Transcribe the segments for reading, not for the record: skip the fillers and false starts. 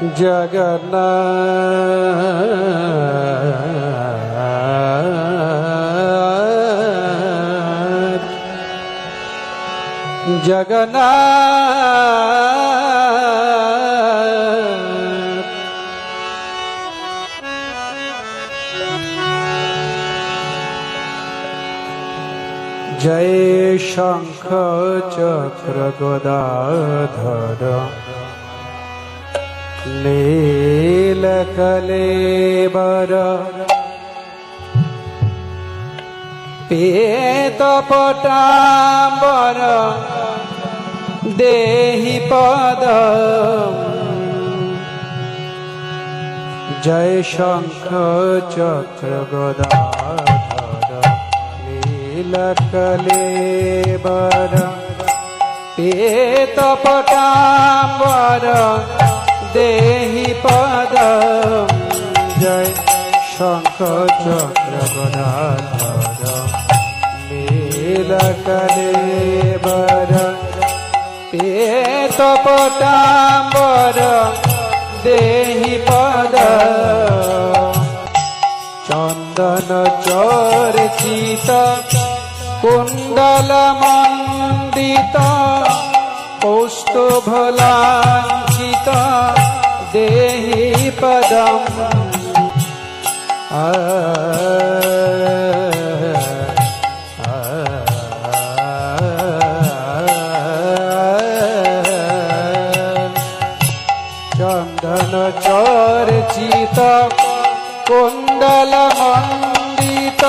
जगन्नाथ जगन्नाथ जय शंख चक्र गदाधर नीलकलेबर पीतपटाम्बर देहि पदम् जय शंख चक्र गदाधर नीलकलेबर पीतपटाम्बर देहि पदम् जय शंख चक्र गदाधर नीलकलेबर पीतपटाम्बर देहि पदम् चंदन चर्चित कुंडल मंडित कौस्तुभलांछित देहि पदम् चंदन चर्चित कुंडल मंडित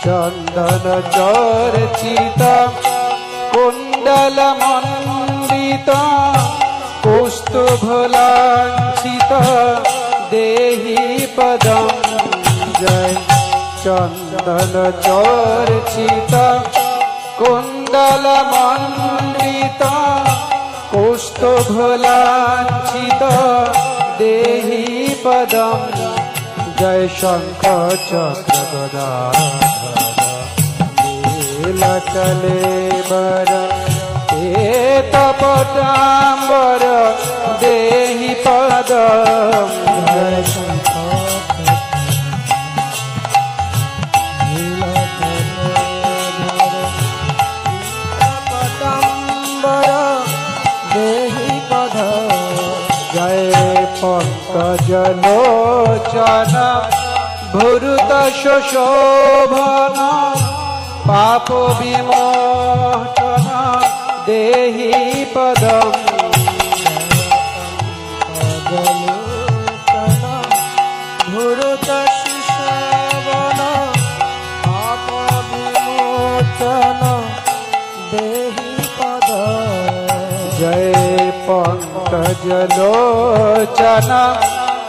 चंदन चर्चित कुंडल मंडित कौस्तुभलांछित देहि पदम् जय चंदन चर्चित कुंडल मंडित कौस्तुभलांछित देहि पदम् जय शंख चक्र गदाधर नीलकलेबर पीतपटाम्बर देहि पदम् जय शंख पंकजलोचन भूरुत शोभन पाप विमोचन देहि पदम् भूरुत शोभन पाप विमोचन देहि पदम् जय पंकजलोचन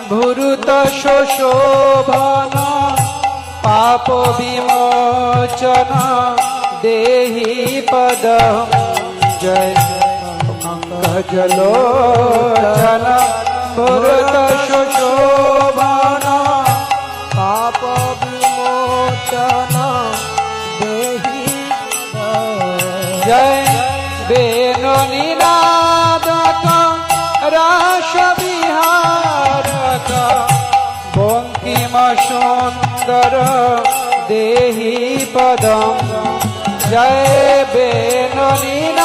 भूरुत शोभन पाप विमोचन देहि पदम् जय पंकजलोचन भूरुत शोभन पाप विमोचन देहि पदम् जय वेणुनिनादक रास विहारक बंकिम सुंदर देहि पदम् जय वेणुनिनादक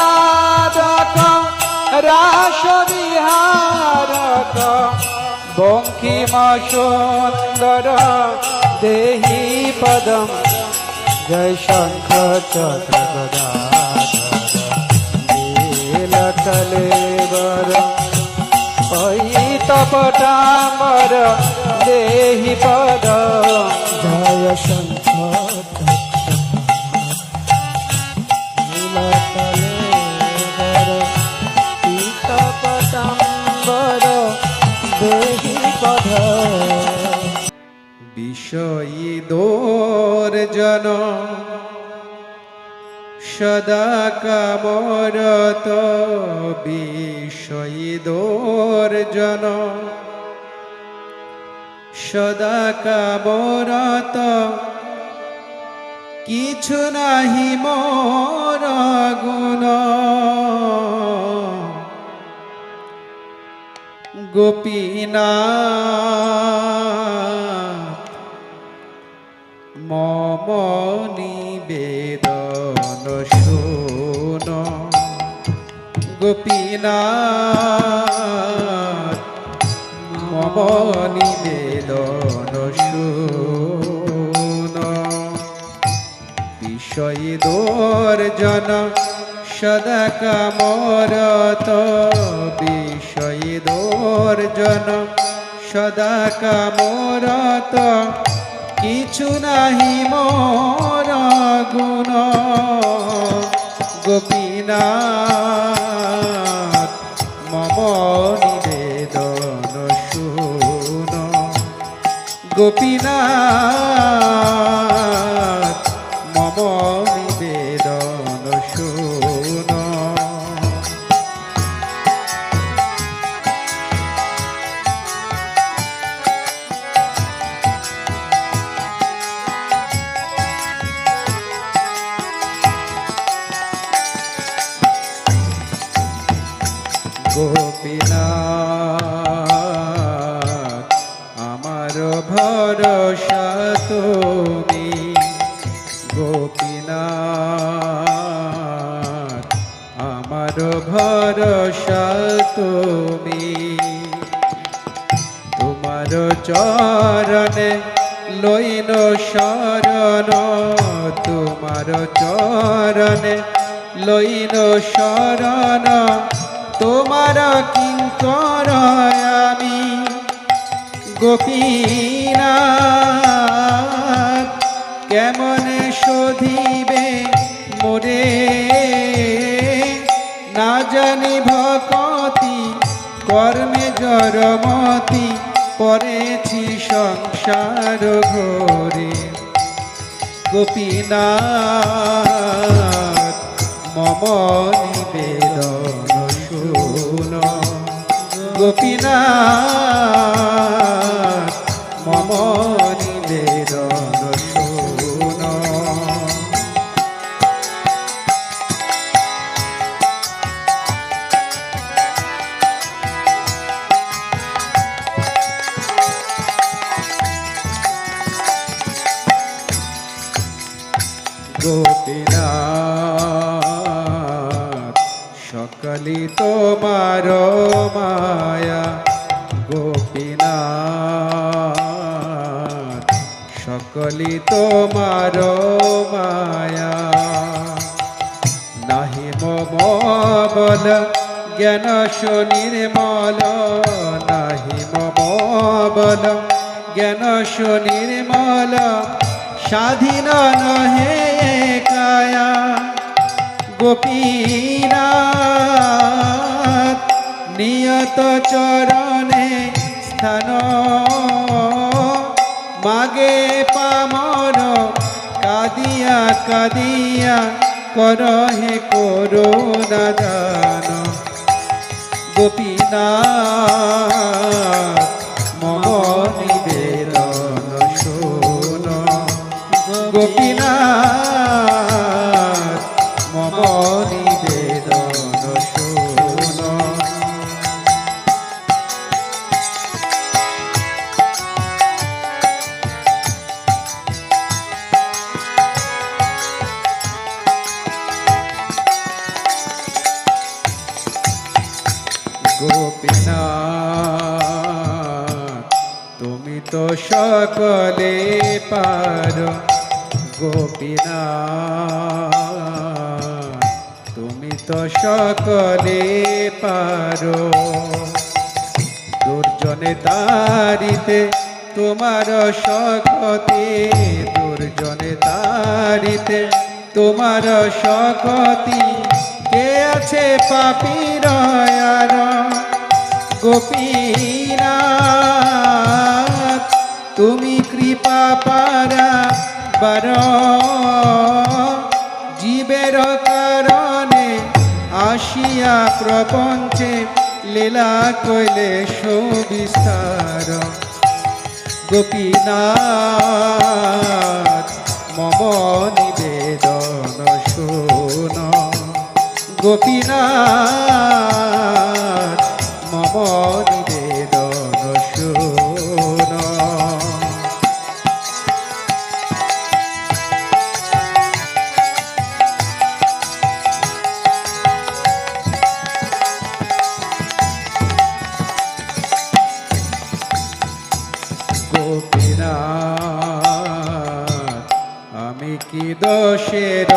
रास विहारक बंकिम सुंदर देहि पदम् जय शंख चक्र गदाधर नीलकलेबर पीतपटाम्बर देहि पदम् जय शंख नीलकलेबर पीतपटाम्बर देहि पदम् বিষয়ী দোর্জন সদা কামরত বিষয়ী দোর্জন সদা কামরত কিছু নাহি মোর গুণ গোপীনাথ মম নিবেদন শুন গোপীনাথ মম নিবেদন শুন বিষয়ী দর্জন সদা কামরত বিষয়ী দর্জন সদা কামরত কিছু নাহি মোর গুণ গোপীনাথ মম নিবেদন শুন গোপীনাথ মম নিবেদন শুন গোপীনাথ আমার ভরসা তুমি গোপীনাথ আমার ভরসা তুমি তোমার চরণে লইন শরণ তোমার চরণে লইন শরণ তোমার কিঙ্কর আমি গোপীনাথ কেমন শোধিবে মোরে না জানি ভকতি কর্মে জড়মতি পড়েছি সংসার ঘোরে গোপীনাথ মম নিবেদন শুন গোপীনাথ মম নিবেদন শুন গোপীনাথ সকলি তোমার মায়া গোপীনাথ সকলি তোমার মায়া নাহি মম বল জ্ঞান নির্মল নাহি মম বল জ্ঞান নির্মল স্বাধীন নহে কায়া গোপীনাথ নিয়ত চরণে স্থান মাগে পামর কাদিয়া কাদিয়া করহে করুণা দান গোপীনাথ মম নিবেদন শুন গোপীনাথ মম নিবেদন শুন গোপীনাথ তুমি তো সকলে পারো গোপীনাথ তুমি তো সকলে পারো দুর্জনে তারিতে তোমার শকতি দুর্জনে তারিতে তোমার শকতি কে আছে পাপীর আর গোপীনাথ তুমি কৃপা পারা বার জীবের কারণে আসিয়া প্রপঞ্চে লীলা কইলে সুবিস্তার গোপীনাথ মম নিবেদন শোন গোপীনাথ মম নিবেদন শোন। গোপীনাথ আমি কি দোষের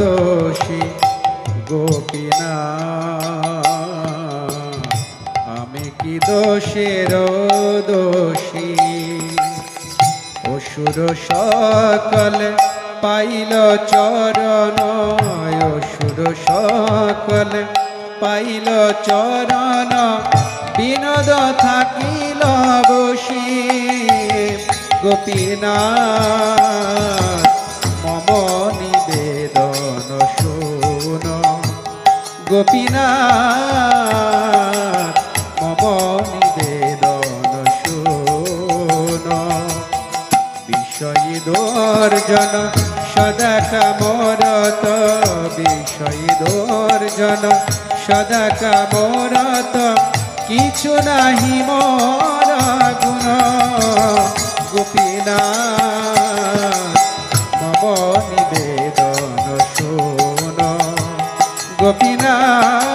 দোষী গোপীনাথ আমি কি দোষের দোষী অসুর সকল পাইল চরণ অসুর সকল পাইল চরণ বিনোদ থাকিল বসি গোপীনাথ মম নিবেদন শোন গোপীনাথ মম নিবেদন শোন। বিষয়ী দর্জন সদা কামরত বিষয়ী দর্জন সদা কামরত কিছু নাহি মোর গুণ গোপীনাথ মম নিবেদন শোন গোপীনাথ